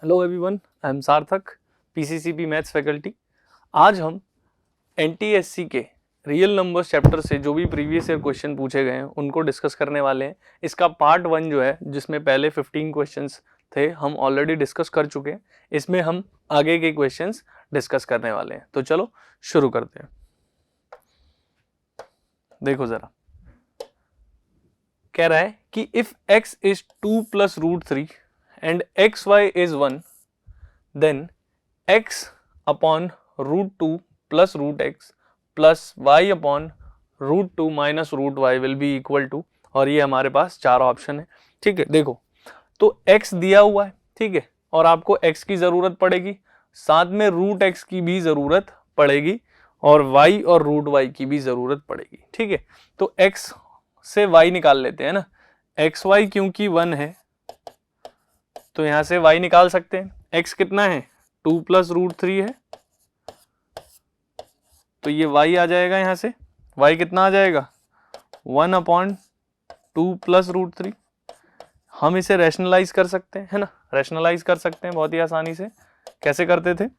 Hello everyone, I am सार्थक, पीसीसीबी maths faculty. आज हम एनटीएससी के रियल नंबर्स चैप्टर से जो भी प्रीवियस ईयर क्वेश्चन पूछे गए हैं उनको डिस्कस करने वाले हैं। इसका पार्ट 1 जो है, जिसमें पहले 15 क्वेश्चंस थे, हम ऑलरेडी डिस्कस कर चुके हैं। इसमें हम आगे के क्वेश्चंस डिस्कस करने वाले हैं। तो चलो शुरू करते हैं। देखो जरा, कह रहा है कि if x is 2 plus root 3 and xy is 1, then x upon root 2 plus root x plus y upon root 2 minus root y will be equal to, और ये हमारे पास चार ऑप्शन है। ठीक है, देखो तो x दिया हुआ है, ठीक है, और आपको x की जरूरत पड़ेगी, साथ में रूट x की भी जरूरत पड़ेगी और y और रूट y की भी जरूरत पड़ेगी। ठीक है, तो x से y निकाल लेते हैं ना। xy क्योंकि 1 है तो यहां से y निकाल सकते हैं। x कितना है, 2 प्लस रूट 3 है, तो ये y आ जाएगा। यहां से y कितना आ जाएगा, 1 अपॉन 2 प्लस रूट 3। हम इसे रैशनलाइज कर सकते हैं, है ना, रैशनलाइज कर सकते हैं बहुत ही आसानी से। कैसे करते थे,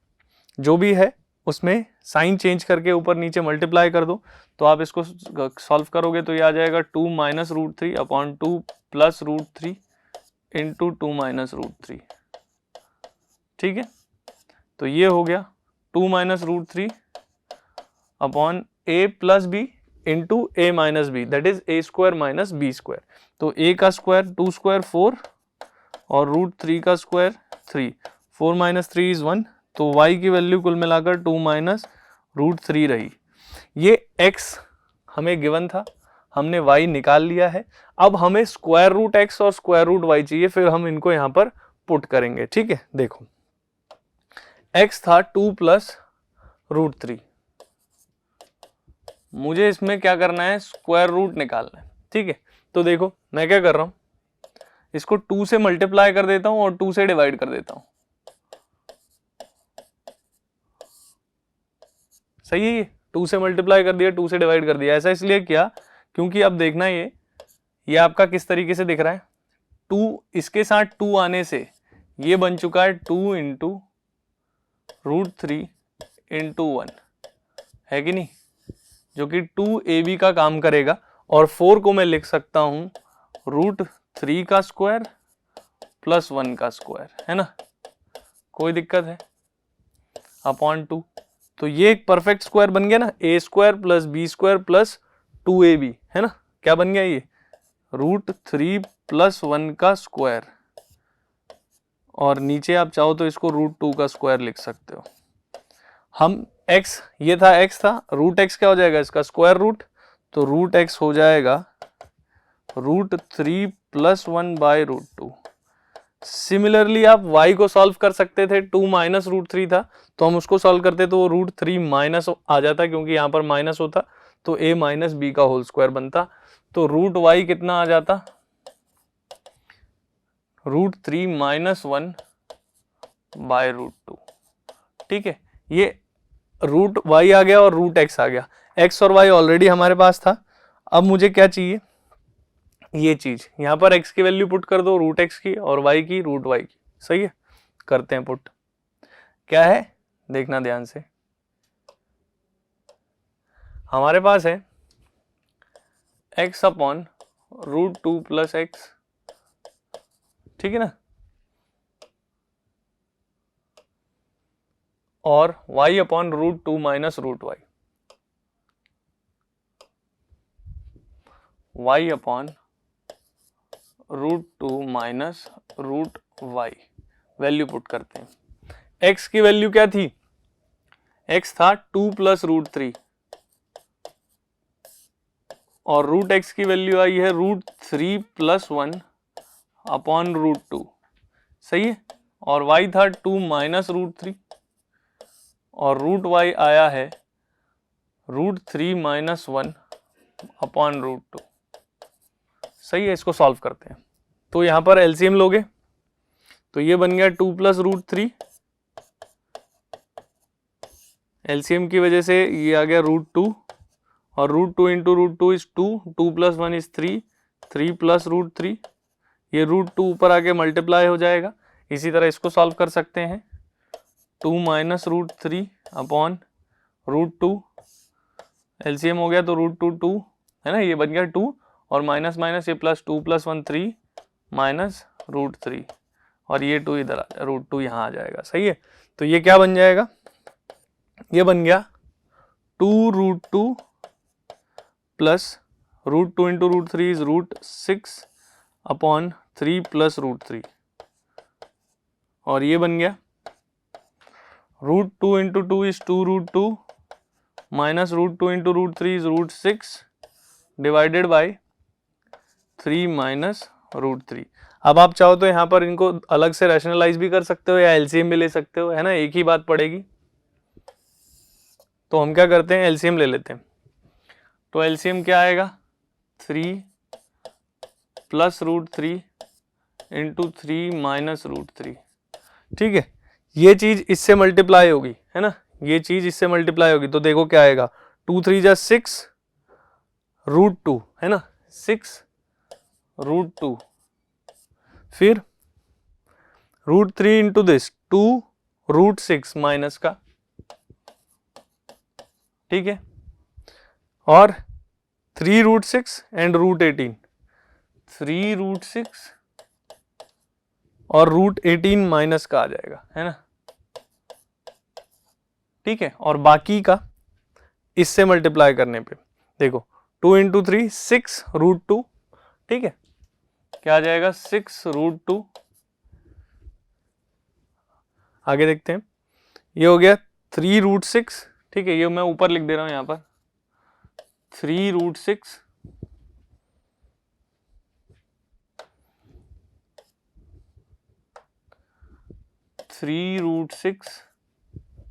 जो भी है उसमें साइन चेंज करके ऊपर नीचे मल्टीप्लाई कर दो, तो आप इसको सॉल्व करोगे तो ये आ जाएगा 2 minus root 3 upon 2 plus root 3 into 2 minus root 3। ठीक है, तो ये हो गया 2 minus root 3 upon a plus b into a minus b, that is a square minus b square. तो a का स्क्वायर 2 स्क्वायर 4 और रूट 3 का स्क्वायर 3, 4 माइनस 3 इज 1, तो y की वैल्यू कुल मिलाकर 2 माइनस रूट 3 रही। ये x हमें गिवन था, हमने y निकाल लिया है। अब हमें स्क्वायर रूट x और स्क्वायर रूट y चाहिए, फिर हम इनको यहां पर पुट करेंगे। ठीक है, देखो x था 2 प्लस रूट 3, मुझे इसमें क्या करना है, स्क्वायर रूट निकालना है। ठीक है, तो देखो मैं क्या कर रहा हूं, इसको 2 से मल्टीप्लाई कर देता हूं और 2 से डिवाइड कर देता हूं। सही है, ये 2 से मल्टीप्लाई कर दिया, 2 से डिवाइड कर दिया। ऐसा इसलिए किया क्योंकि अब देखना ये आपका किस तरीके से दिख रहा है। 2 इसके साथ 2 आने से ये बन चुका है 2 इंटू रूट 3 इंटू 1, है कि नहीं, जो कि 2ab का काम करेगा। और 4 को मैं लिख सकता हूं रूट 3 का स्क्वायर प्लस 1 का स्क्वायर, है ना, कोई दिक्कत है, अपॉन 2। तो ये एक परफेक्ट स्क्वायर बन गया ना, a square plus B square plus 2ab, है ना, क्या बन गया ये, रूट 3 प्लस 1 का स्क्वायर, और नीचे आप चाहो तो इसको रूट 2 का स्क्वायर लिख सकते हो। हम x, ये था x था, रूट x क्या हो जाएगा, इसका स्क्वायर रूट, तो रूट x हो जाएगा root 3 plus 1 by root 2। Similarly आप y को सॉल्व कर सकते थे, 2 माइनस रूट 3 था तो हम उसको सॉल्व करते तो वो रूट 3 माइनस आ जाता, क्योंकि यहाँ पर माइनस होता तो a माइनस बी का होल स्क्वायर बनता, तो रूट y कितना आ जाता, रूट 3 माइनस 1 बाय रूट 2। ठीक है, ये रूट y आ गया और रूट x आ गया। x और y ऑलरेडी हमारे पास था। अब मुझे क्या चाहिए, ये चीज, यहां पर x की वैल्यू पुट कर दो, रूट x की, और y की रूट y की। सही है, करते हैं पुट। क्या है, देखना ध्यान से, हमारे पास है x upon root 2 plus x, ठीक है ना, और y upon root 2 minus root y, y upon root 2 minus root y, value put करते हैं। x की वैल्यू क्या थी, x था 2 प्लस रूट 3 और रूट x की वैल्यू आई है रूट 3 प्लस 1 अपॉन रूट 2। सही है, और y था 2 माइनस रूट 3 और रूट y आया है रूट 3 माइनस 1 अपॉन रूट 2। सही है, इसको सॉल्व करते हैं। तो यहां पर एलसीएम लोगे तो ये बन गया 2 प्लस रूट 3, एलसीएम की वजह से ये आ गया रूट 2, और root 2 into root 2 is 2, 2 plus 1 is 3, 3 plus root 3, ये रूट 2 ऊपर आके मल्टीप्लाई हो जाएगा, इसी तरह इसको सॉल्व कर सकते हैं, 2 minus root 3 upon root 2, LCM हो गया तो रूट 2 2 है ना, ये बन गया 2 और माइनस माइनस ये प्लस 2 प्लस 1 3 माइनस रूट 3 और ये 2 इधर आ जाए, रूट 2 यहाँ आ जाएगा। सही है, तो ये क्या बन जाएगा, ये बन गया 2 root 2 plus root 2 into root 3 is root 6 upon 3 plus root 3 और ये बन गया root 2 into 2 is 2 root 2 minus root 2 into root 3 is root 6 divided by 3 minus root 3। अब आप चाहो तो यहाँ पर इनको अलग से रैशनलाइज भी कर सकते हो या एलसीएम भी ले सकते हो, है ना, एक ही बात पड़ेगी। तो हम क्या करते हैं, एलसीएम ले लेते हैं। तो एलसीएम क्या आएगा, 3 plus root 3 into 3 minus root 3। ठीक है, ये चीज इससे मल्टीप्लाई होगी, है ना, ये चीज इससे मल्टीप्लाई होगी तो देखो क्या आएगा, 2 3 जा 6 रूट 2 है ना, 6 रूट 2 फिर root 3 into this 2 root 6 minus का, ठीक है, और 3 रूट 6 एंड रूट 18, 3 रूट 6 और रूट 18 माइनस का आ जाएगा, है ना, ठीक है, और बाकी का इससे मल्टीप्लाई करने पे देखो 2 इंटू 3 6 रूट 2, ठीक है, क्या आ जाएगा 6 रूट 2। आगे देखते हैं, ये हो गया 3 रूट 6, ठीक है, ये मैं ऊपर लिख दे रहा हूं यहां पर 3 रूट 6 3 रूट 6,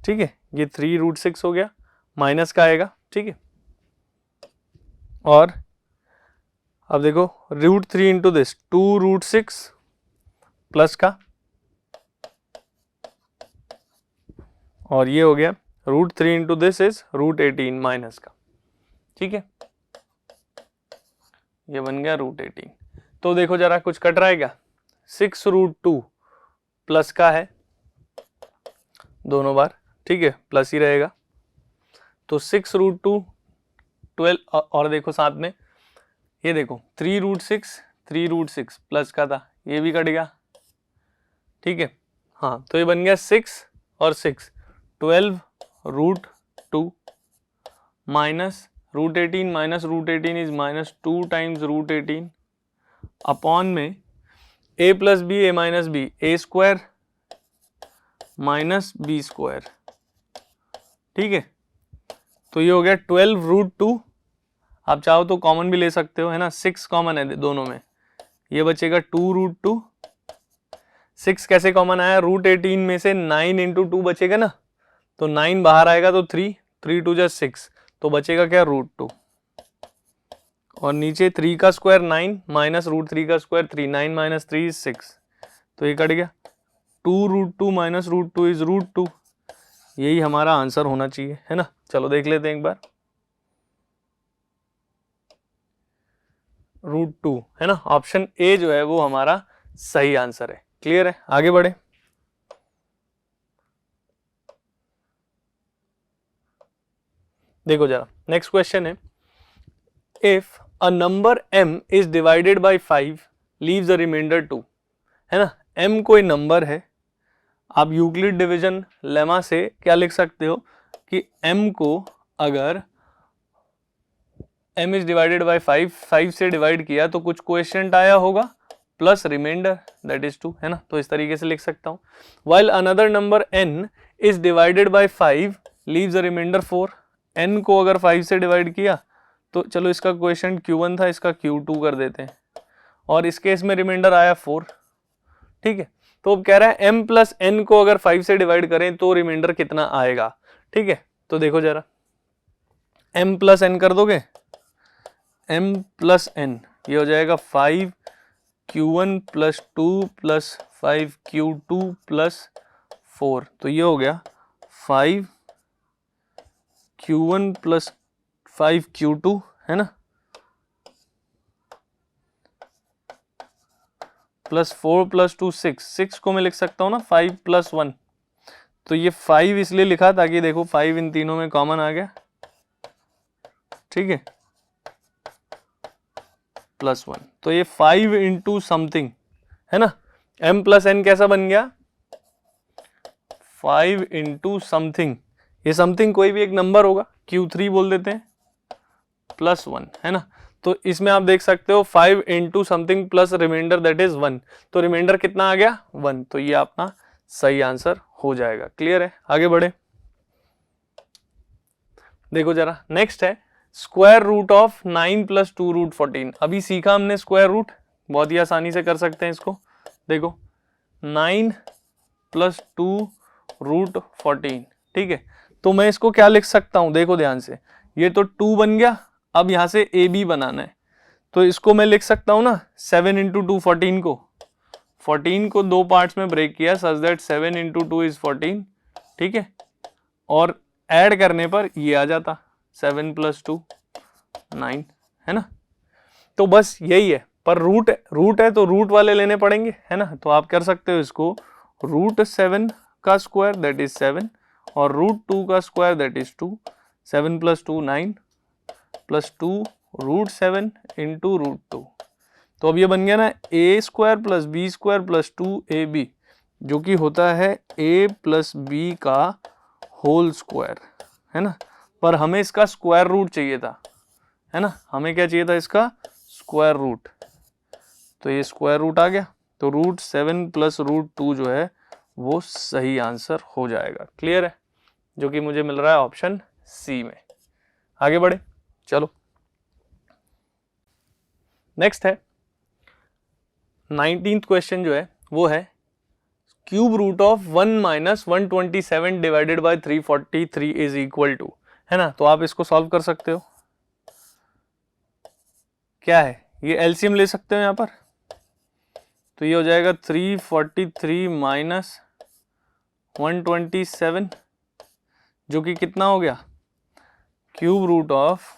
ठीक है, ये 3 रूट 6 हो गया, माइनस का आएगा, ठीक है, और अब देखो root 3 into this 2 root 6 plus का, और ये हो गया root 3 into this is root 18 minus का, ठीक है, ये बन गया रूट 18। तो देखो जरा कुछ कट रहा है क्या, 6 रूट 2 प्लस का है दोनों बार, ठीक है, प्लस ही रहेगा, तो 6 रूट 2 12 और देखो साथ में ये देखो 3 रूट 6 प्लस का था, ये भी कट गया, ठीक है, हाँ, तो ये बन गया 6 और 6 12 root 2 minus root 18 minus root 18 is minus 2 times root 18 upon में a plus b a minus b a square minus b square, ठीक है, तो ये हो गया 12 रूट 2, आप चाहो तो कॉमन भी ले सकते हो, है ना, 6 कॉमन है दोनों में, ये बचेगा 2 रूट 2, 6 कैसे कॉमन आया, रूट 18 में से 9 इंटू 2 बचेगा ना, तो 9 बाहर आएगा तो 3 3 2 जा 6, तो बचेगा क्या रूट 2, और नीचे 3 का स्क्वायर 9 माइनस रूट 3 का स्क्वायर 3, 9 माइनस 3 इज 6, तो ये कट गया, 2 root 2 minus root 2 is root 2, यही हमारा आंसर होना चाहिए, है ना। चलो देख लेते हैं एक बार, रूट 2 है ना, ऑप्शन ए जो है वो हमारा सही आंसर है। क्लियर है, आगे बढ़े। देखो जरा नेक्स्ट क्वेश्चन है, if a number m is divided by 5 leaves the remainder 2, है ना, m कोई नंबर है, आप यूक्लिड डिवीजन लेमा से क्या लिख सकते हो कि m को अगर m इज डिवाइडेड बाय 5 से डिवाइड किया तो कुछ कोएफिशिएंट आया होगा प्लस रिमाइंडर दैट इज 2, है ना, तो इस तरीके से लिख सकता हूं। While another number n is divided by 5 leaves a remainder 4, n को अगर 5 से डिवाइड किया तो चलो इसका कोएफिशिएंट q1 था, इसका q2 कर देते हैं, और इस केस में रिमाइंडर आया 4, ठीक है, तो अब कह रहा है m प्लस n को अगर 5 से डिवाइड करें तो रिमाइंडर कितना आएगा, ठीक है, तो देखो जरा m प्लस n कर दोगे, m प्लस n ये हो जाएगा 5 q1 plus 2 plus 5 q2 plus 4, तो ये हो गया 5 q1 प्लस 5 q2, है ना, प्लस 4 प्लस 2 6, 6 को मैं लिख सकता हूँ ना 5 प्लस 1, तो ये 5 इसलिए लिखा ताकि देखो 5 इन तीनों में कॉमन आ गया, ठीक है, प्लस 1, तो ये 5 इंटू समथिंग है ना, m प्लस n कैसा बन गया 5 इंटू समथिंग, ये समथिंग कोई भी एक नंबर होगा, Q3 बोल देते हैं, प्लस 1 है ना, तो इसमें आप देख सकते हो 5 into something plus remainder that is 1, तो रिमाइंडर कितना आ गया 1, तो ये अपना सही आंसर हो जाएगा। क्लियर है, आगे बढ़े, देखो जरा नेक्स्ट है square root of 9 plus 2 root 14। अभी सीखा हमने स्क्वायर रूट, बहुत ही आसानी से कर सकते हैं इसको, देखो 9 प्लस 2 रूट 14, ठीक है, तो मैं इसको क्या लिख सकता हूं, देखो ध्यान से, ये तो 2 बन गया, अब यहां से ए बी बनाना है, तो इसको मैं लिख सकता हूं ना 7 इंटू 2 14 को दो पार्ट्स में ब्रेक किया सच दैट 7 इंटू 2 इज 14, ठीक है, और ऐड करने पर ये आ जाता 7 प्लस 2 9, है ना, तो बस यही है, पर रूट है तो रूट वाले लेने पड़ेंगे, है ना, तो आप कर सकते हो इसको रूट 7 का स्क्वायर दैट इज 7 और रूट 2 का square that is 2, 7 plus 2 9 plus 2 root 7 into root 2, तो अब ये बन गया ना A square plus B square plus 2ab, जो कि होता है a प्लस बी का होल स्क्वायर, है ना, पर हमें इसका स्क्वायर रूट चाहिए था, है ना, हमें क्या चाहिए था इसका स्क्वायर रूट, तो ये स्क्वायर रूट आ गया, तो रूट 7 प्लस रूट 2 जो है वो सही आंसर हो जाएगा। क्लियर है, जो कि मुझे मिल रहा है ऑप्शन सी में। आगे बढ़े, चलो नेक्स्ट है 19th क्वेश्चन जो है वो है cube root of 1 minus 127 divided by 343 is equal to, है ना, तो आप इसको सॉल्व कर सकते हो, क्या है ये एलसीएम ले सकते हो यहाँ पर, तो ये हो जाएगा 343 माइनस 127 जो कि कितना हो गया क्यूब रूट ऑफ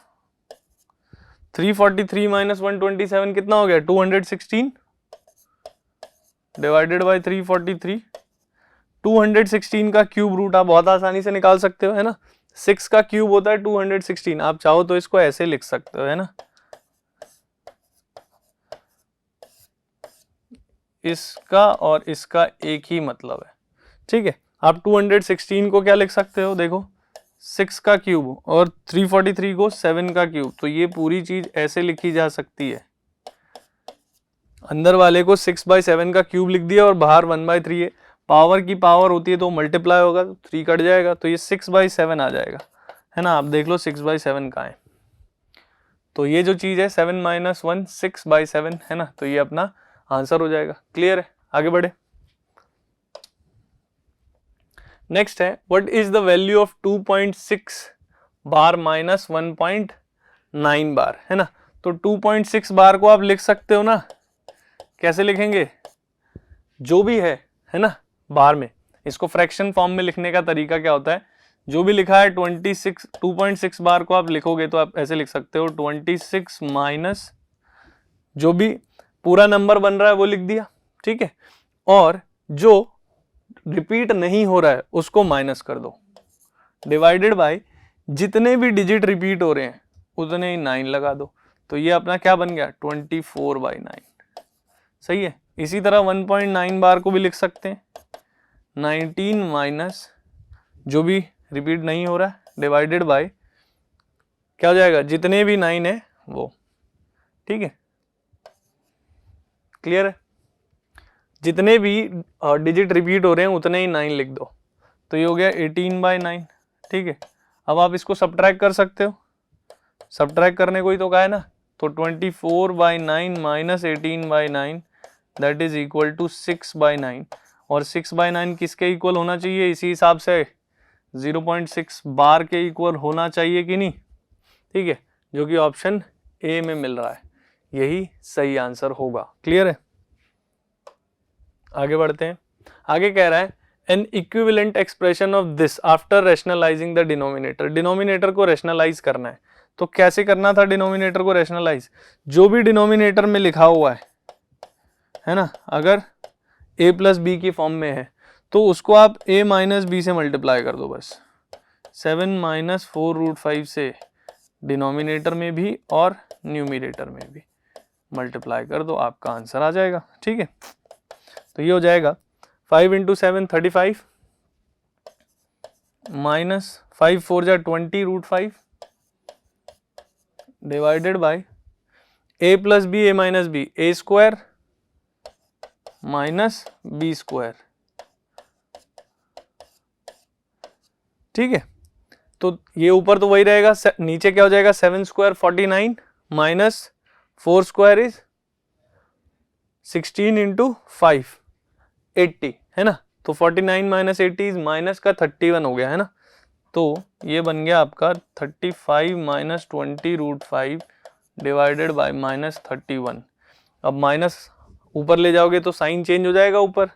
343 माइनस 127 कितना हो गया 216 डिवाइडेड बाय 343, 216 का क्यूब रूट आप बहुत आसानी से निकाल सकते हो, है ना, 6 का क्यूब होता है 216, आप चाहो तो इसको ऐसे लिख सकते हो, है ना, इसका और इसका एक ही मतलब है, ठीक है, आप 216 को क्या लिख सकते हो, देखो 6 का क्यूब और 343 को 7 का क्यूब, तो ये पूरी चीज ऐसे लिखी जा सकती है, अंदर वाले को 6/7 का क्यूब लिख दिया और बाहर 1/3 है, पावर की पावर होती है तो मल्टीप्लाई होगा तो 3 कट जाएगा, तो ये 6/7 आ जाएगा, है ना, आप देख लो 6/7 कहाँ है, तो ये जो चीज है 7 माइनस 1 6/7 है ना, तो ये अपना आंसर हो जाएगा। क्लियर है, आगे बढ़े, नेक्स्ट है what is the value of 2.6 bar minus 1.9 बार, है ना, तो 2.6 बार को आप लिख सकते हो ना, कैसे लिखेंगे, जो भी है ना बार में, इसको फ्रैक्शन फॉर्म में लिखने का तरीका क्या होता है, जो भी लिखा है 2.6 बार को आप लिखोगे तो आप ऐसे लिख सकते हो 26 माइनस जो भी पूरा नंबर बन रहा है वो लिख दिया, ठीक है, और जो रिपीट नहीं हो रहा है उसको माइनस कर दो, डिवाइडेड बाय जितने भी डिजिट रिपीट हो रहे हैं उतने ही 9 लगा दो, तो ये अपना क्या बन गया 24/9, सही है। इसी तरह 1.9 बार को भी लिख सकते हैं 19 माइनस जो भी रिपीट नहीं हो रहा है डिवाइडेड बाय क्या हो जाएगा जितने भी 9 है वो, ठीक है, क्लियर है, जितने भी डिजिट रिपीट हो रहे हैं उतने ही 9 लिख दो, तो ये हो गया 18/9, ठीक है, अब आप इसको सब्ट्रैक्ट कर सकते हो, सब्ट्रैक्ट करने को ही तो कहा है ना, तो 24/9 minus 18/9 that is equal to 6/9, और 6/9 किसके इक्वल होना चाहिए, इसी हिसाब से 0.6 बार के इक्वल होना चाहिए कि नहीं, ठीक है, जो कि ऑप्शन ए में मिल रहा है, यही सही आंसर होगा। क्लियर है, आगे बढ़ते हैं, आगे कह रहा है N equivalent expression of this after rationalising the denominator, denominator को रैशनलाइज करना है, तो कैसे करना था डिनोमिनेटर को रैशनलाइज, जो भी डिनोमिनेटर में लिखा हुआ है है ना, अगर a प्लस बी की फॉर्म में है तो उसको आप a माइनस बी से मल्टीप्लाई कर दो बस। 7 माइनस 4√5 से डिनोमिनेटर में भी और न्यूमिनेटर में भी मल्टीप्लाई कर दो, आपका आंसर आ जाएगा। ठीक है, तो ये हो जाएगा 5 × 7 35 माइनस 5 4 जा 20√5 divided by a plus b a minus b a square minus b square. ठीक है, तो ये ऊपर तो वही रहेगा, नीचे क्या हो जाएगा 7 स्क्वायर 49 माइनस 4 स्क्वायर इज 16 × 5 80 है ना, तो 49 माइनस 80 इज माइनस का 31 हो गया है ना, तो ये बन गया आपका 35 माइनस 20√5 डिवाइडेड बाय माइनस 31। अब माइनस ऊपर ले जाओगे तो साइन चेंज हो जाएगा ऊपर,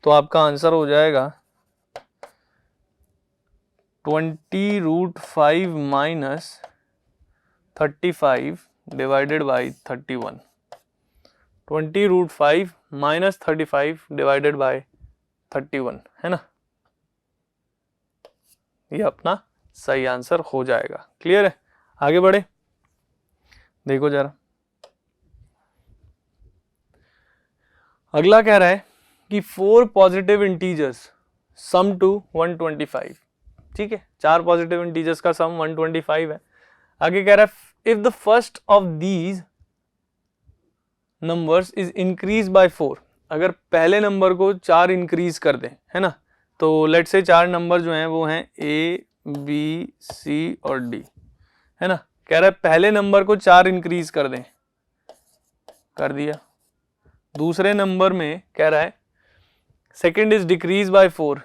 तो आपका आंसर हो जाएगा 20√5 minus 35 divided by 31। 20√5 minus 35 divided by 31 है ना, ये अपना सही आंसर हो जाएगा। क्लियर है, आगे बढ़े, देखो जरा अगला कह रहा है कि 4 पॉजिटिव इंटीजर्स सम टू 125। ठीक है, 4 पॉजिटिव इंटीजर्स का सम 125 है। आगे कह रहा है if the first of these numbers is increase by 4, अगर पहले नंबर को 4 इंक्रीज कर दें, है ना, तो लेट से 4 नंबर जो हैं वो हैं A, B, C और D, है ना, कह रहा है पहले नंबर को 4 इंक्रीज कर दें, कर दिया। दूसरे नंबर में कह रहा है सेकंड इज डिक्रीज बाय 4,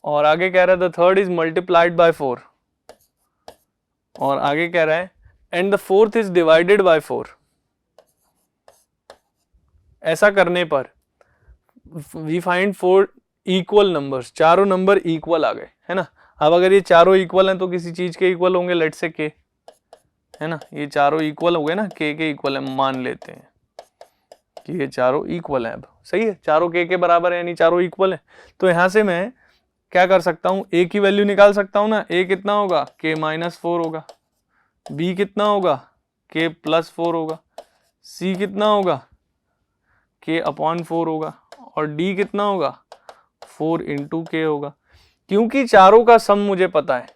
और आगे कह रहा है the third is multiplied by 4, और आगे कह रहा है and the fourth is divided bye 4। ऐसा करने पर वी फाइंड 4 इक्वल नंबर्स, चारों नंबर इक्वल आ गए, है ना। अब अगर ये चारों इक्वल हैं तो किसी चीज के इक्वल होंगे, लेट से k, है ना, ये चारों इक्वल हो गए ना, k के इक्वल है, मान लेते हैं कि ये चारों इक्वल हैं। अब सही है, चारों k के बराबर है यानी चारों इक्वल है, तो यहां से मैं क्या कर सकता हूं, a की वैल्यू निकाल सकता हूं ना। a कितना होगा, k माइनस 4 होगा, b कितना होगा, k प्लस 4 होगा, c कितना होगा, k अपॉन 4 होगा, और d कितना होगा, 4 × k होगा। क्योंकि चारों का सम मुझे पता है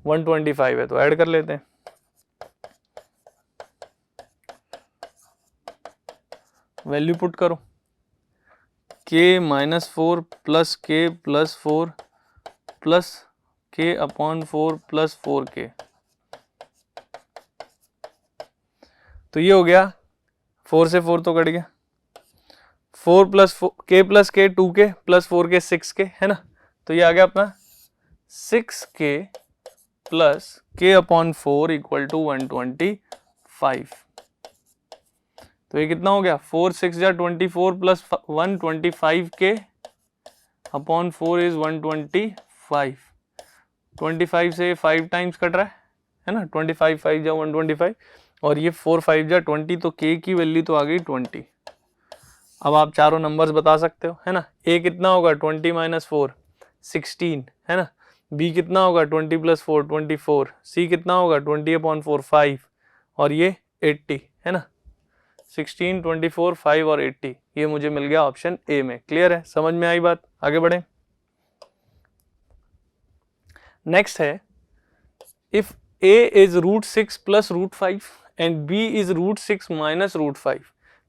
125 है, तो ऐड कर लेते हैं। वैल्यू पुट करो, k minus 4 plus k plus 4 plus k upon 4 plus 4k, तो ये हो गया 4 से 4 तो कट गया, 4 plus k plus k 2k plus 4k 6k, है ना, तो ये आ गया अपना 6k plus k upon 4 equal to 125। तो ये कितना हो गया, 4 6 जा 24 प्लस 125k अपॉन 4 इज 125। 25 से 5 टाइम्स कट रहा है ना, 25 5 जा 125, और ये 4 5 जा 20, तो k की वैल्यू तो आ गई 20। अब आप चारों नंबर्स बता सकते हो, है ना। a कितना होगा 20 माइनस 4 16, है ना, b कितना होगा 20 प्लस 4 24, c कितना होगा 20 अपॉन 4 5, और ये 80, है ना, 16 24 5 और 80, ये मुझे मिल गया ऑप्शन ए में। क्लियर है, समझ में आई बात, आगे बढ़े। नेक्स्ट है if a is √6 plus √5 and b is √6 minus √5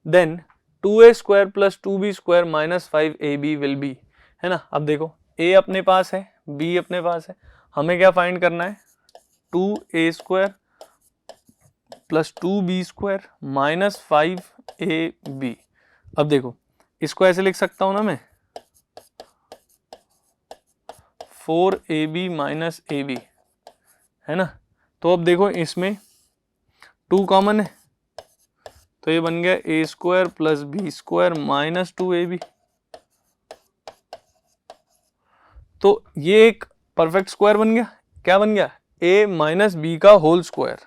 then 2a square plus 2b square minus 5ab will be, है ना। अब देखो a अपने पास है, b अपने पास है, हमें क्या फाइंड करना है, 2a square plus 2b square minus 5ab। अब देखो इसको ऐसे लिख सकता हूं ना मैं, 4ab माइनस ab, है ना। तो अब देखो इसमें 2 कॉमन है, तो ये बन गया a square plus b square minus 2ab। तो ये एक परफेक्ट स्क्वायर बन गया, क्या बन गया, a माइनस b का होल स्क्वायर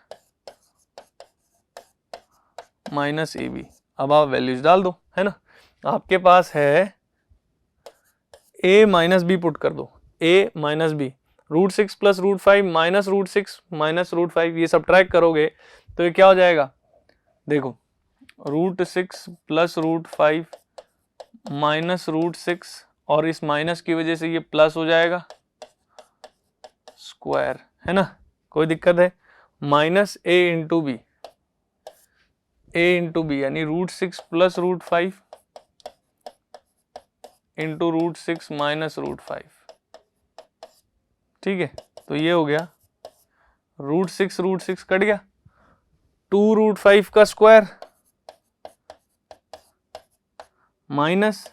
माइनस ab। अब आप वैल्यूज डाल दो, है ना। आपके पास है a माइनस बी पुट कर दो, a minus b, √6 plus √5 minus √6 minus √5, ये सब्ट्रैक्ट करोगे तो ये क्या हो जाएगा, देखो √6 प्लस √5 माइनस √6 और इस माइनस की वजह से ये प्लस हो जाएगा स्क्वायर, है ना, कोई दिक्कत है, माइनस a इंटू बी, यानी √6 प्लस √5 इंटू √6 माइनस √5, ठीक है। तो ये हो गया √6 कट गया, 2√5 का square minus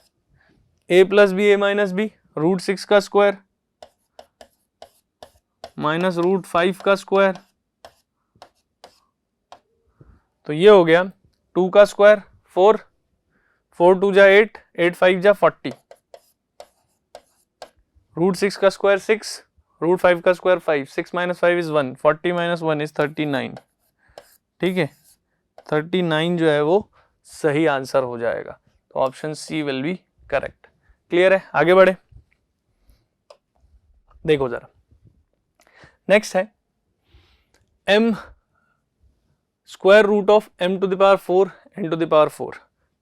a plus b a minus b, √6 का स्क्वायर माइनस √5 का स्क्वायर, तो ये हो गया 2 का स्क्वायर 4, 4 2 जा 8, 8 5 जा 40, √6 का स्क्वायर 6, √5 का square 5, 6 minus 5 is 1, 40 minus 1 is 39, ठीक है। 39 जो है वो सही आंसर हो जाएगा, तो option C will be correct. Clear है, आगे बढ़े, देखो जरा नेक्स्ट है m square root of m to the power 4 n to the power 4,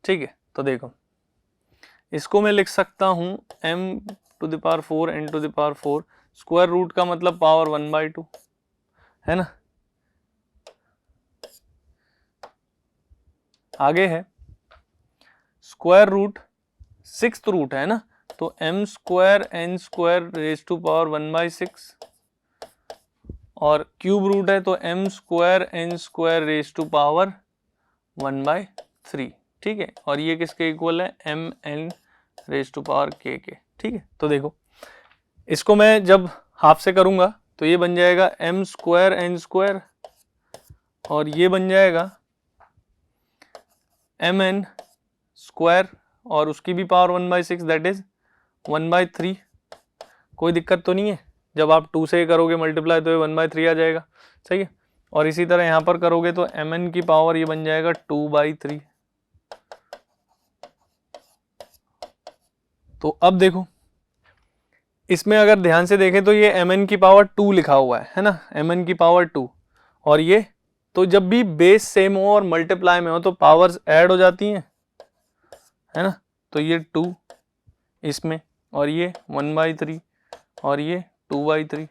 ठीक है। तो देखो इसको मैं लिख सकता हूं m to the power 4 n to the power 4, square root का मतलब पावर 1/2, है ना। आगे है स्क्वायर रूट, सिक्स्थ रूट है ना, तो m square n square raise to power 1/6, और क्यूब रूट है तो m square n square raise to power 1/3, ठीक है। और ये किसके इक्वल है, m n raise to power k के, ठीक है। तो देखो इसको मैं जब हाफ से करूंगा तो ये बन जाएगा m स्क्वायर n स्क्वायर, और ये बन जाएगा m n स्क्वायर और उसकी भी पावर 1/6 दैट इज 1/3। कोई दिक्कत तो नहीं है, जब आप 2 से करोगे मल्टीप्लाई तो ये 1/3 आ जाएगा, सही है। और इसी तरह यहाँ पर करोगे तो mn की पावर ये बन जाएगा 2/3। तो अब देखो इसमें अगर ध्यान से देखें तो ये mn की पावर 2 लिखा हुआ है ना, mn की पावर 2, और ये तो जब भी बेस सेम हो और मल्टीप्लाई में हो तो पावर्स ऐड हो जाती हैं, है ना। तो ये 2 इसमें, और ये 1/3 और ये 2/3,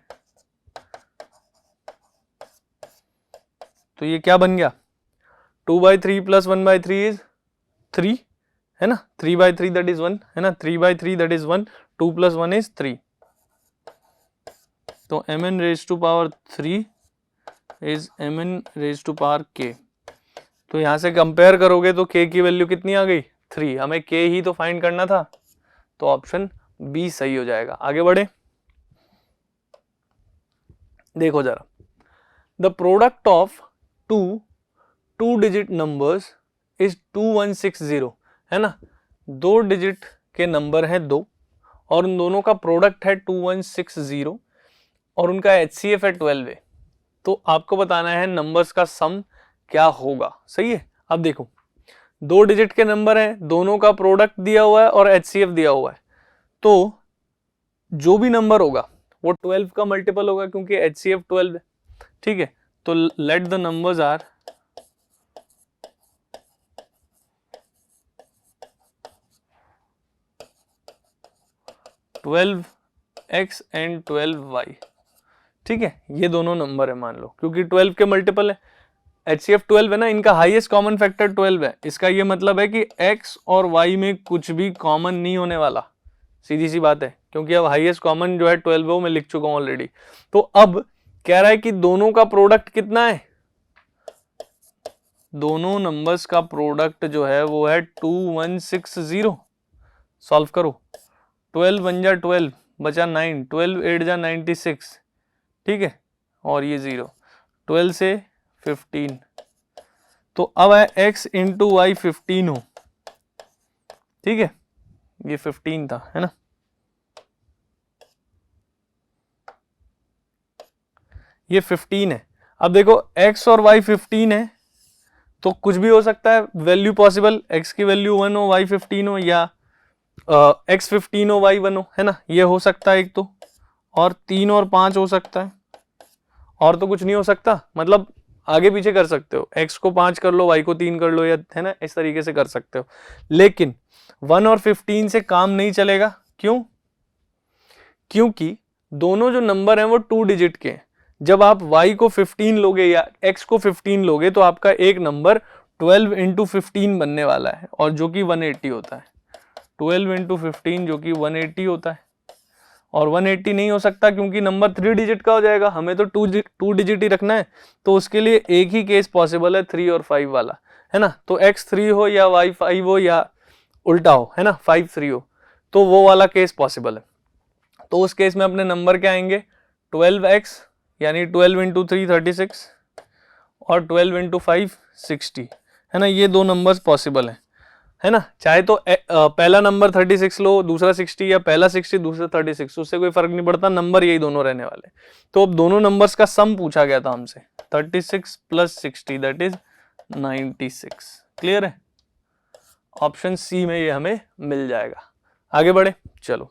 तो ये क्या बन गया, 2/3 प्लस 1/3 इज 3, है ना, 3/3 दैट इज 1, है ना, 3/3 दैट इज 1, 2 प्लस 1 इज 3, तो mn raise to power 3 is mn raise to power k। तो यहां से कंपेयर करोगे तो k की वैल्यू कितनी आ गई, 3, हमें k ही तो फाइंड करना था, तो ऑप्शन बी सही हो जाएगा। आगे बढ़े, देखो जरा, the product of two digit numbers is 2160, है ना, 2 डिजिट के नंबर हैं 2 और उन दोनों का प्रोडक्ट है 2160 और उनका HCF है 12 है, तो आपको बताना है नंबर्स का सम क्या होगा, सही है। अब देखो 2 डिजिट के नंबर हैं, दोनों का प्रोडक्ट दिया हुआ है और HCF दिया हुआ है, तो जो भी नंबर होगा वो 12 का मल्टीपल होगा क्योंकि HCF 12 है, ठीक है। तो let the numbers are 12x and 12y, ठीक है, ये दोनों नंबर है मान लो, क्योंकि 12 के मल्टीपल है, HCF 12 है ना, इनका हाईएस्ट कॉमन फैक्टर 12 है, इसका ये मतलब है कि x और y में कुछ भी कॉमन नहीं होने वाला, सीधी सी बात है, क्योंकि अब हाईएस्ट कॉमन जो है 12 वो मैं लिख चुका हूं ऑलरेडी। तो अब कह रहा है कि दोनों का प्रोडक्ट कितना है, दोनों नंबर्स का प्रोडक्ट जो है वो है 2160, सॉल्व करो, 12 1 जा 12 बचा 9, 12 8 जा 96, ठीक है, और ये 0, 12 से 15, तो अब है x इंटू वाई 15 हो, ठीक है, ये 15 था, है ना। ये 15 है, अब देखो x और y 15 है तो कुछ भी हो सकता है वैल्यू पॉसिबल, x की वैल्यू 1 हो, y 15 हो, या x 15 हो, y 1 हो, है ना, ये हो सकता है एक तो, और 3 और 5 हो सकता है, और तो कुछ नहीं हो सकता। मतलब आगे पीछे कर सकते हो, x को 5 कर लो, y को 3 कर लो, या है ना, इस तरीके से कर सकते हो। लेकिन 1 और 15 से काम नहीं चलेगा। क्यों? क्योंकि दोनों जो नंबर हैं वो 2 डिजिट के हैं। जब आप y को 15 लोगे या x को 15 लोगे तो आपका एक नंबर 12 इंटू 15 बनने वाला है, और जो कि 180 होता है। 12 इंटू 15 जो कि 180 होता है, और 180 नहीं हो सकता क्योंकि नंबर 3 डिजिट का हो जाएगा, हमें तो 2 डिजिट ही रखना है। तो उसके लिए एक ही केस पॉसिबल है, 3 और 5 वाला, है ना। तो x 3 हो या y 5 हो या उल्टा हो, है ना, 5 3 हो, तो वो वाला केस पॉसिबल है। तो उस केस में अपने नंबर क्या आएंगे, 12x यानी 12 इंटू 3 36 और 12 इंटू 5 60, है ना, ये दो नंबर्स पॉसिबल है ना। चाहे तो पहला नंबर 36 लो, दूसरा 60, या पहला 60 दूसरा 36, उससे कोई फर्क नहीं पड़ता, नंबर यही दोनों रहने वाले। तो अब दोनों नंबर्स का सम पूछा गया था हमसे, 36 प्लस 60 दैट इज 96। क्लियर है? ऑप्शन सी में ये हमें मिल जाएगा। आगे बढ़े, चलो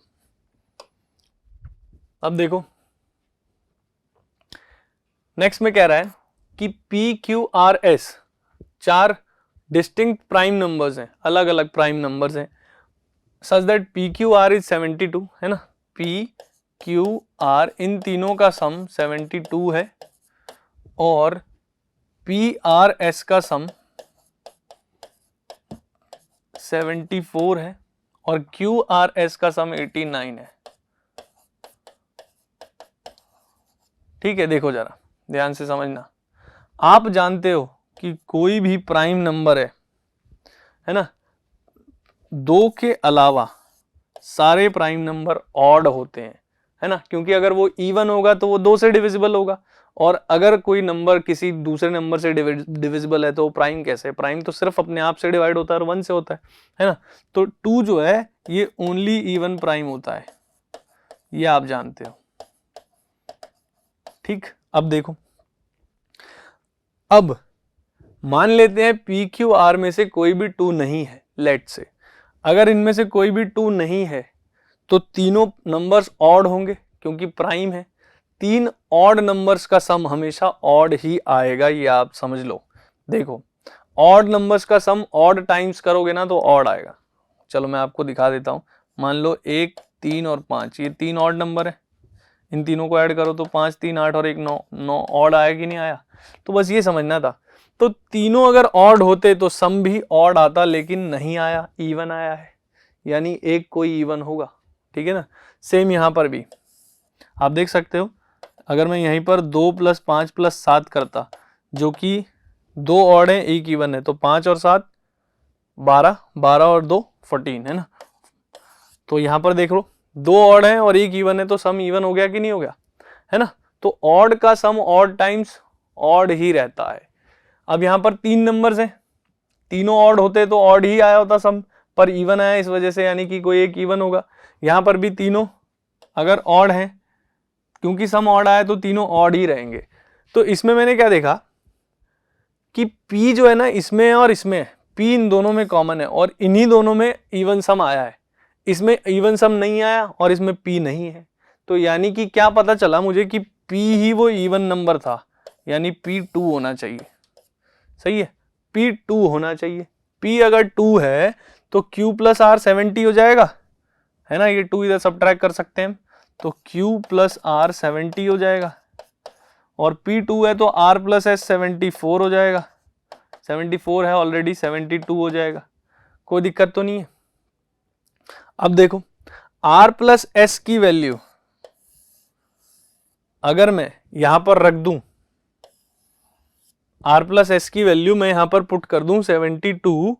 अब देखो नेक्स्ट में कह रहा है कि P Q R S 4 distinct prime numbers हैं, अलग अलग प्राइम नंबर्स हैं, such that P Q R is 72, है ना। पी क्यू आर इन तीनों का सम 72 है, और पी आर एस का सम 74 है, और क्यू आर एस का सम 89 है। ठीक है, देखो जरा ध्यान से समझना। आप जानते हो कि कोई भी प्राइम नंबर है ना, 2 के अलावा सारे प्राइम नंबर ऑड होते हैं, है ना, क्योंकि अगर वो इवन होगा तो वो 2 से डिविजिबल होगा, और अगर कोई नंबर किसी दूसरे नंबर से डिविजिबल है तो वो प्राइम कैसे है? प्राइम तो सिर्फ अपने आप से डिवाइड होता है और 1 से होता है ना। तो 2 जो है ये ओनली इवन प्राइम होता है, ये आप जानते हो। ठीक, अब देखो, अब मान लेते हैं पी क्यू आर में से कोई भी 2 नहीं है, लेट से। अगर इनमें से कोई भी 2 नहीं है तो तीनों नंबर्स ऑड होंगे क्योंकि प्राइम है। 3 ऑड नंबर्स का सम हमेशा ऑड ही आएगा, ये आप समझ लो। देखो, ऑड नंबर्स का सम ऑड टाइम्स करोगे ना तो ऑड आएगा। चलो मैं आपको दिखा देता हूं। मान लो 1 3 और 5, ये 3 ऑड नंबर है, इन तीनों को ऐड करो तो 5 3 8 और 1 9, 9 ऑड आया कि नहीं आया? तो बस ये समझना था। तो तीनों अगर ऑड होते तो सम भी ऑड आता, लेकिन नहीं आया, इवन आया है, यानी एक कोई इवन होगा। ठीक है ना। सेम यहां पर भी आप देख सकते हो, अगर मैं यहीं पर 2 + 5 + 7 करता, जो कि 2 ऑड है एक इवन है, तो 5 और 7 12, 12 और 2 14, है ना। तो यहां पर देख लो 2 ऑड है और एक इवन है, तो सम इवन हो गया कि नहीं हो गया, है ना। तो ऑड का सम ऑड टाइम्स ऑड ही रहता है। अब यहां पर 3 नंबर्स हैं, तीनों ऑड होते तो ऑड ही आया होता सम, पर इवन आया इस वजह से, यानी कि कोई एक इवन होगा। यहां पर भी तीनों अगर ऑड हैं, क्योंकि सम ऑड आया तो तीनों ऑड ही रहेंगे। तो इसमें मैंने क्या देखा कि P जो है ना, इसमें और इसमें P इन दोनों में कॉमन है, और इन्हीं दोनों में इवन सम आया है। इसमें इवन सम नहीं आया और इसमें P नहीं है, तो यानी कि क्या पता चला मुझे कि P ही वो इवन नंबर था, यानी P2 होना चाहिए। सही है, P2 होना चाहिए। P अगर 2 है तो Q + R 70 हो जाएगा, है ना। ये 2 इधर सब्ट्रैक्ट कर सकते हैं, तो Q + R 70 हो जाएगा, और P2 है तो R + S 74 हो जाएगा। 74 है ऑलरेडी, 72 हो जाएगा, कोई दिक्कत तो नहीं है। अब देखो R + S की वैल्यू अगर मैं यहां पर रख दूं, R + S की वैल्यू मैं यहां पर पुट कर दूं 72,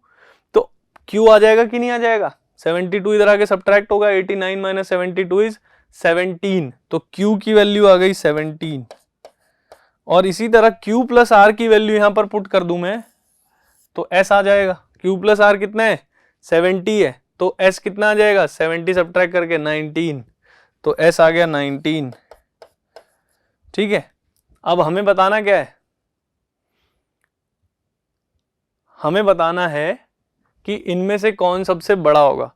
तो Q आ जाएगा कि नहीं आ जाएगा? 72 इधर आके सब्ट्रैक्ट होगा, 89 - 72 इज 17, तो Q की वैल्यू आ गई 17। और इसी तरह Q + R की वैल्यू यहां पर पुट कर दूं मैं, तो S आ जाएगा। Q + R कितना है? 70 है, तो S कितना आ जाएगा? 70 सब्ट्रैक्ट करके 19, तो S आ गया 19। ठीक है, अब हमें बताना क्या है, हमें बताना है कि इनमें से कौन सबसे बड़ा होगा।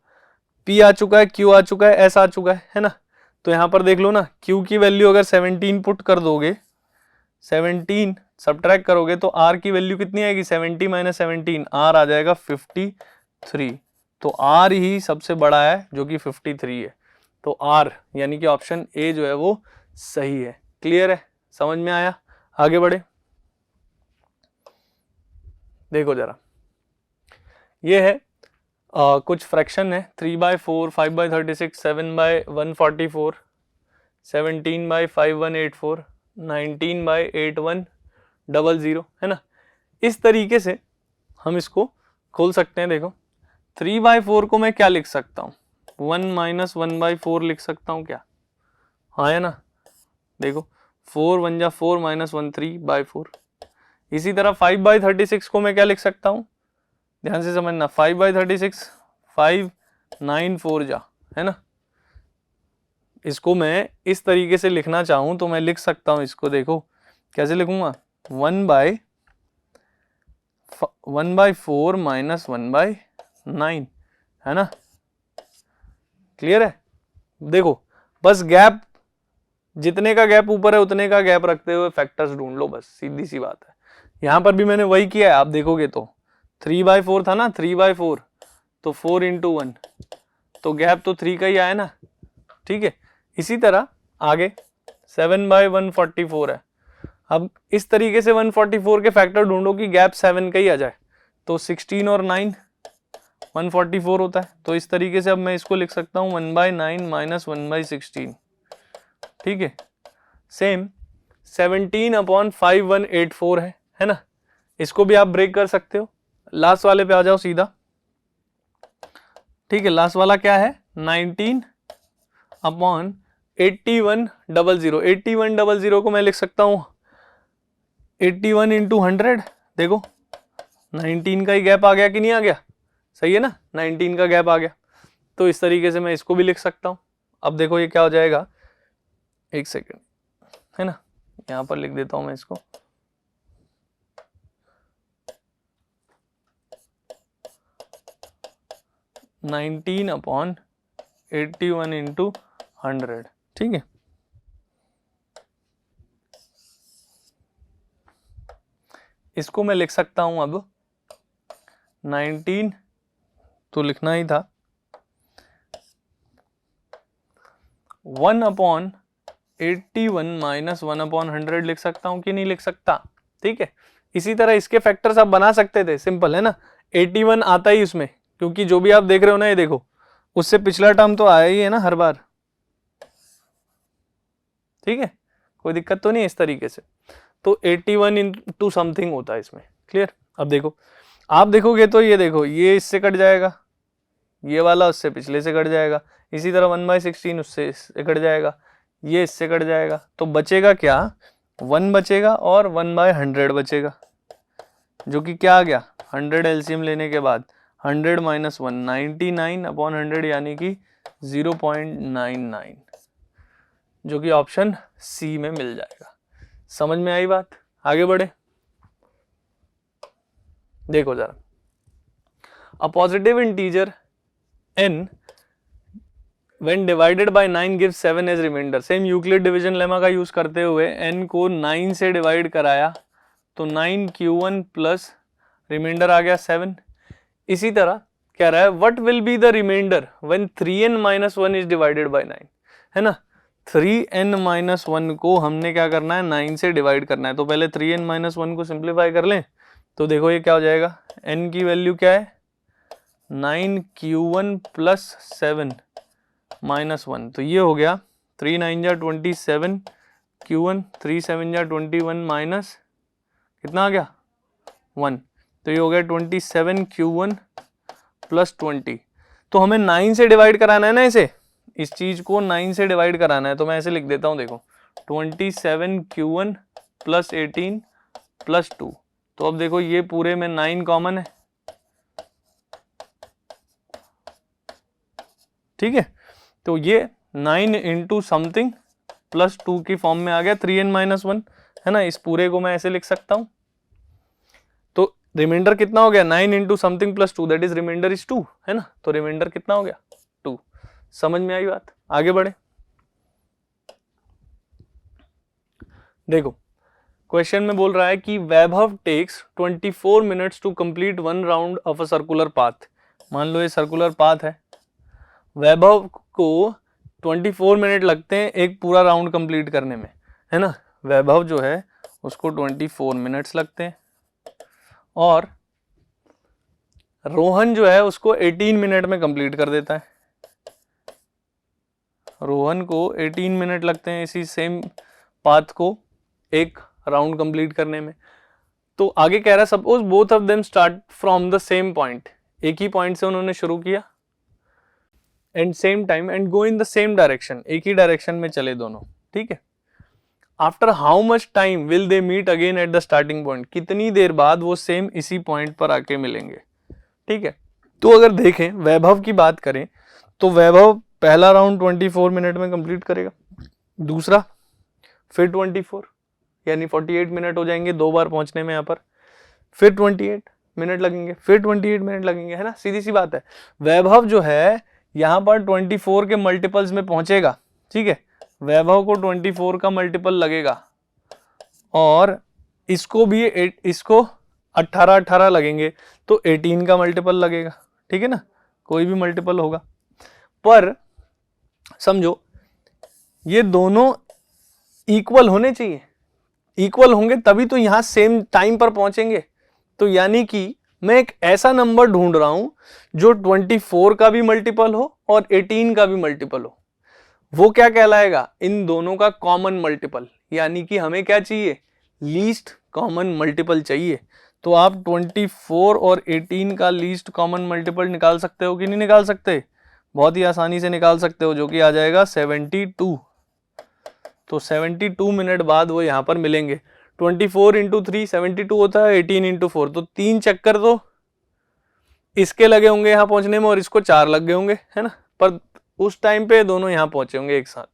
P आ चुका है, Q आ चुका है, S आ चुका है ना। तो यहाँ पर देख लो ना, Q की वैल्यू अगर 17 पुट कर दोगे, 17 सब्ट्रैक्ट करोगे तो R की वैल्यू कितनी आएगी, 70 माइनस 17, R आ जाएगा 53। तो R ही सबसे बड़ा है जो कि 53 है। तो R यानी कि ऑप्शन ए जो है वो सही है। क्लियर है, समझ में आया? आगे बढ़े, देखो जरा, ये है कुछ फ्रैक्शन है, 3/4, 5/36, 7/144, 17/5184, 19/8100, है ना। इस तरीके से हम इसको खोल सकते हैं। देखो 3/4 को मैं क्या लिख सकता हूँ, 1 माइनस 1/4 लिख सकता हूँ क्या, हाँ है ना। देखो 4 1 जा 4 माइनस 1 3/4। इसी तरह 5/36 को मैं क्या लिख सकता हूँ, ध्यान से समझना, 5/36 5 9 4 जा, है ना। इसको मैं इस तरीके से लिखना चाहूं तो मैं लिख सकता हूं इसको, देखो कैसे लिखूंगा, 1/4 माइनस 1/9, है ना। क्लियर है? देखो बस गैप, जितने का गैप ऊपर है उतने का गैप रखते हुए फैक्टर्स ढूंढ लो, बस सीधी सी बात है। यहां पर भी मैंने वही किया है, आप देखोगे तो 3/4 था ना, 3/4 तो 4 इंटू 1, तो गैप तो 3 का ही आया ना, ठीक है। इसी तरह आगे 7/144 है। अब इस तरीके से 144 के फैक्टर ढूंढो कि गैप 7 का ही आ जाए, तो 16 और 9 144 होता है। तो इस तरीके से अब मैं इसको लिख सकता हूं 1/9 माइनस 1/16, ठीक है। सेम 17/5184 है ना। इसको भी आप ब्रेक कर सकते हो। लास्ट वाले पे आ जाओ सीधा, ठीक है। लास्ट वाला क्या है, 19/8100। 8100 को मैं लिख सकता हूं 81 इंटू 100। देखो 19 का ही गैप आ गया कि नहीं आ गया, सही है ना, 19 का गैप आ गया। तो इस तरीके से मैं इसको भी लिख सकता हूं। अब देखो ये क्या हो जाएगा, एक सेकेंड, है ना, यहां पर लिख देता हूं मैं इसको, नाइनटीन अपॉन 81 इंटू 100, ठीक है। इसको मैं लिख सकता हूं अब 19 तो लिखना ही था, 1/81 माइनस 1/100 लिख सकता हूं कि नहीं लिख सकता, ठीक है। इसी तरह इसके फैक्टर्स आप बना सकते थे, सिंपल है ना। 81 आता ही उसमें, क्योंकि जो भी आप देख रहे हो ना, ये देखो उससे पिछला टर्म तो आया ही है ना हर बार, ठीक है, कोई दिक्कत तो नहीं इस तरीके से। तो 81 इंटू समथिंग होता है इसमें, क्लियर। अब देखो, आप देखोगे तो ये देखो, ये इससे कट जाएगा, ये वाला उससे पिछले से कट जाएगा, इसी तरह 1/16 उससे कट जाएगा, ये इससे कट जाएगा, तो बचेगा क्या, 1 बचेगा और 1/100 बचेगा, जो कि क्या आ गया, 100 एलसीएम लेने के बाद 100 माइनस 1 99/100 यानी कि 0.99, जो कि ऑप्शन सी में मिल जाएगा। समझ में आई बात? आगे बढ़े, देखो जरा, a positive integer n when divided by 9 gives 7 as remainder। Same Euclid division lemma का यूज करते हुए n को 9 से डिवाइड कराया तो 9q1 प्लस रिमाइंडर आ गया 7। इसी तरह कह रहा है what will be the remainder when 3n minus 1 is divided by 9, है ना। 3n माइनस 1 को हमने क्या करना है, 9 से डिवाइड करना है। तो पहले 3n माइनस 1 को सिंप्लीफाई कर लें, तो देखो ये क्या हो जाएगा, n की वैल्यू क्या है, 9q1 प्लस 7 माइनस 1, तो ये हो गया 3 9 जा 27 q1, 3 7 जा 21 माइनस कितना आ गया 1, तो ये हो गया 27 q1 प्लस 20। तो हमें 9 से डिवाइड कराना है ना इसे, इस चीज को 9 से डिवाइड कराना है, तो मैं ऐसे लिख देता हूं, देखो 27 q1 प्लस 18 प्लस 2। तो अब देखो ये पूरे में 9 कॉमन है, ठीक है। तो ये 9 इंटू समथिंग प्लस 2 की फॉर्म में आ गया 3n माइनस 1, है ना। इस पूरे को मैं ऐसे लिख सकता हूं। तो रिमाइंडर कितना हो गया 9 into something plus 2 that is remainder is 2 है ना, तो रिमाइंडर कितना हो गया 2। समझ में आई बात, आगे बढ़े। देखो क्वेश्चन में बोल रहा है कि Vaibhav takes 24 minutes to complete 1 round of a circular path. मान लो ये सर्कुलर पाथ है, वैभव को 24 मिनट लगते हैं एक पूरा राउंड कंप्लीट करने में, है ना। वैभव जो है उसको 24 मिनट्स लगते हैं और रोहन जो है उसको 18 मिनट में कंप्लीट कर देता है। रोहन को 18 मिनट लगते हैं इसी सेम पाथ को एक राउंड कंप्लीट करने में। तो आगे कह रहा है suppose both of them start from the same point, एक ही पॉइंट से उन्होंने शुरू किया and same time and go in the same direction, एक ही डायरेक्शन में चले दोनों, ठीक है। After how much time will they meet again at the starting point, कितनी देर बाद वो सेम इसी पॉइंट पर आके मिलेंगे, ठीक है। तो अगर देखें वैभव की बात करें तो वैभव पहला राउंड 24 मिनट में कंप्लीट करेगा, दूसरा फिर 24 यानी 48 मिनट हो जाएंगे 2 बार पहुंचने में, यहाँ पर फिर 28 मिनट लगेंगे, फिर 28 मिनट लगेंगे, है ना, सीधी सी बात है। वैभव जो है यहाँ पर 24 के मल्टीपल्स में पहुंचेगा, ठीक है। वैभव को 24 का मल्टीपल लगेगा और इसको भी इसको 18 लगेंगे तो 18 का मल्टीपल लगेगा, ठीक है ना, कोई भी मल्टीपल होगा। पर समझो ये दोनों इक्वल होने चाहिए, इक्वल होंगे तभी तो यहां सेम टाइम पर पहुंचेंगे। तो यानी कि मैं एक ऐसा नंबर ढूंढ रहा हूं जो 24 का भी मल्टीपल हो और 18 का भी मल्टीपल हो, वो क्या कहलाएगा, इन दोनों का कॉमन मल्टीपल। यानी कि हमें क्या चाहिए, लीस्ट कॉमन मल्टीपल चाहिए। तो आप 24 और 18 का लीस्ट कॉमन मल्टीपल निकाल सकते हो कि नहीं निकाल सकते, बहुत ही आसानी से निकाल सकते हो, जो कि आ जाएगा 72। तो 72 मिनट बाद वो यहां पर मिलेंगे। 24 इंटू 3 72 होता है, 18 इंटू 4 तो 3 चक्कर तो इसके लगे होंगे यहाँ पहुंचने में और इसको 4 लग गए होंगे, है ना, पर उस टाइम पे दोनों यहाँ पहुंचे होंगे एक साथ,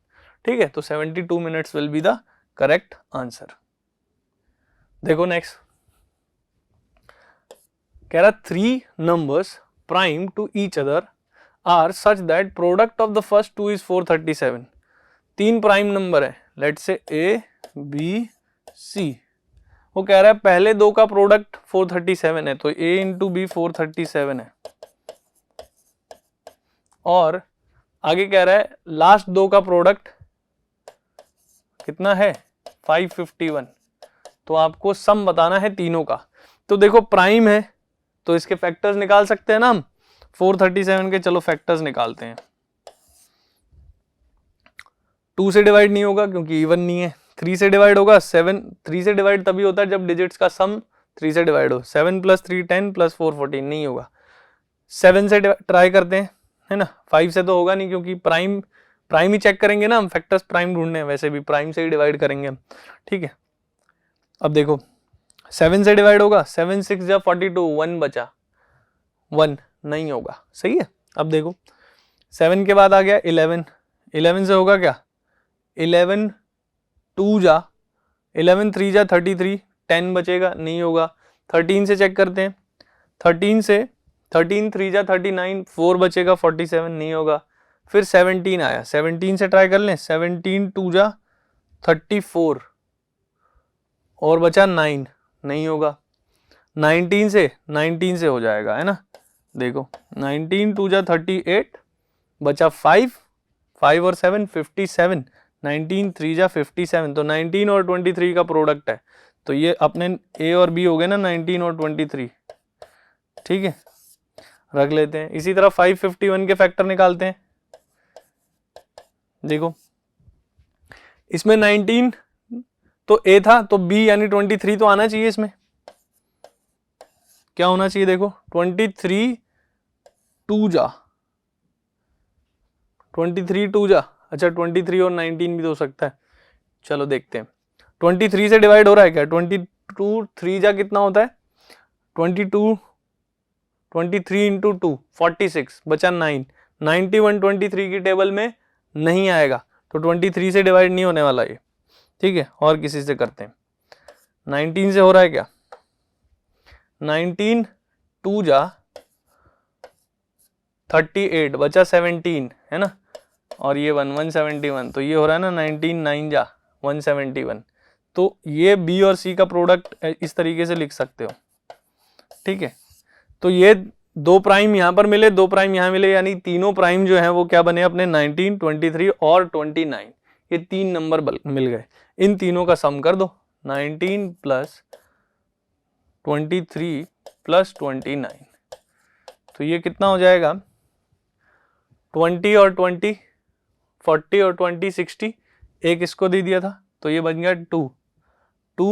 ठीक है। तो 72 minutes will be the correct answer. देखो नेक्स्ट कह रहा 3 numbers prime to each other are such that product of the first 2 is 437। 3 prime number है, let's say A B C. वो कह रहा है पहले 2 का प्रोडक्ट 437 है, तो a इंटू बी 437 है, और आगे कह रहा है लास्ट 2 का प्रोडक्ट कितना है 551। तो आपको सम बताना है तीनों का। तो देखो प्राइम है तो इसके फैक्टर्स निकाल सकते हैं ना हम, 437 के चलो फैक्टर्स निकालते हैं। 2 से डिवाइड नहीं होगा क्योंकि इवन नहीं है, 3 से डिवाइड होगा, 7 3 से डिवाइड तभी होता है जब डिजिट्स का सम 3 से डिवाइड हो। 7 + 3 10 + 4 14 नहीं होगा। 7 से ट्राई करते हैं, है ना, 5 से तो होगा नहीं क्योंकि प्राइम ही चेक करेंगे ना हम, फैक्टर्स प्राइम ढूंढने हैं, वैसे भी प्राइम से ही डिवाइड करेंगे हम, ठीक है। अब देखो 7 से डिवाइड होगा, 7 6 या 42, 1 बचा, 1 नहीं होगा, सही है। अब देखो 7 के बाद आ गया 11, 11 से होगा क्या 11 2 जा 11 3 जा 33, 10 बचेगा, नहीं होगा। 13 से चेक करते हैं, 13 से 13 3 जा 39, 4 बचेगा 47, नहीं होगा। फिर 17 आया, 17 से ट्राई कर लें, 17 2 जा 34 और बचा 9, नहीं होगा। 19 से हो जाएगा, है ना, देखो 19 2 जा 38 बचा 5 और 7 57, 19 3 जा 57, तो 19 और 23 का प्रोडक्ट है, तो ये अपने ए और बी हो गए ना 19 और 23, ठीक है, रख लेते हैं। इसी तरह 551 के फैक्टर निकालते हैं। देखो इसमें 19 तो ए था तो बी यानी 23 तो आना चाहिए, इसमें क्या होना चाहिए, देखो 23 2 जा अच्छा 23 और 19 भी तो हो सकता है, चलो देखते हैं। 23 से डिवाइड हो रहा है क्या, 22 3 जा कितना होता है 22, 23 इंटू 2 46 बचा 9, 91 23 की टेबल में नहीं आएगा, तो 23 से डिवाइड नहीं होने वाला ये, ठीक है। और किसी से करते हैं, 19 से हो रहा है क्या, 19 2 जा 38 बचा 17 है ना, और ये 171, तो ये हो रहा है ना 19 9 जा 171। तो ये बी और सी का प्रोडक्ट इस तरीके से लिख सकते हो, ठीक है। तो ये 2 प्राइम यहाँ पर मिले, 2 प्राइम यहाँ मिले, यानी तीनों प्राइम जो है वो क्या बने अपने 19 23 और 29, ये 3 नंबर मिल गए। इन तीनों का सम कर दो, 19 प्लस 23 प्लस 29, तो ये कितना हो जाएगा 20 और 20 40 और 20 60, एक इसको दे दिया था तो ये बन गया 2 2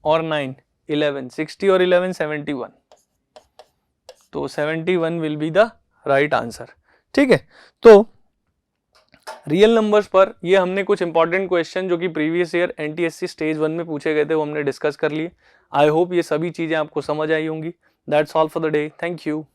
और 9 11, 60 और 11 71, तो 71 will be the right answer, ठीक है। तो रियल नंबर्स पर ये हमने कुछ इंपॉर्टेंट क्वेश्चन जो कि प्रीवियस ईयर एनटीएससी स्टेज 1 में पूछे गए थे वो हमने डिस्कस कर लिए। आई होप ये सभी चीजें आपको समझ आई होंगी। That's all for the day, thank you.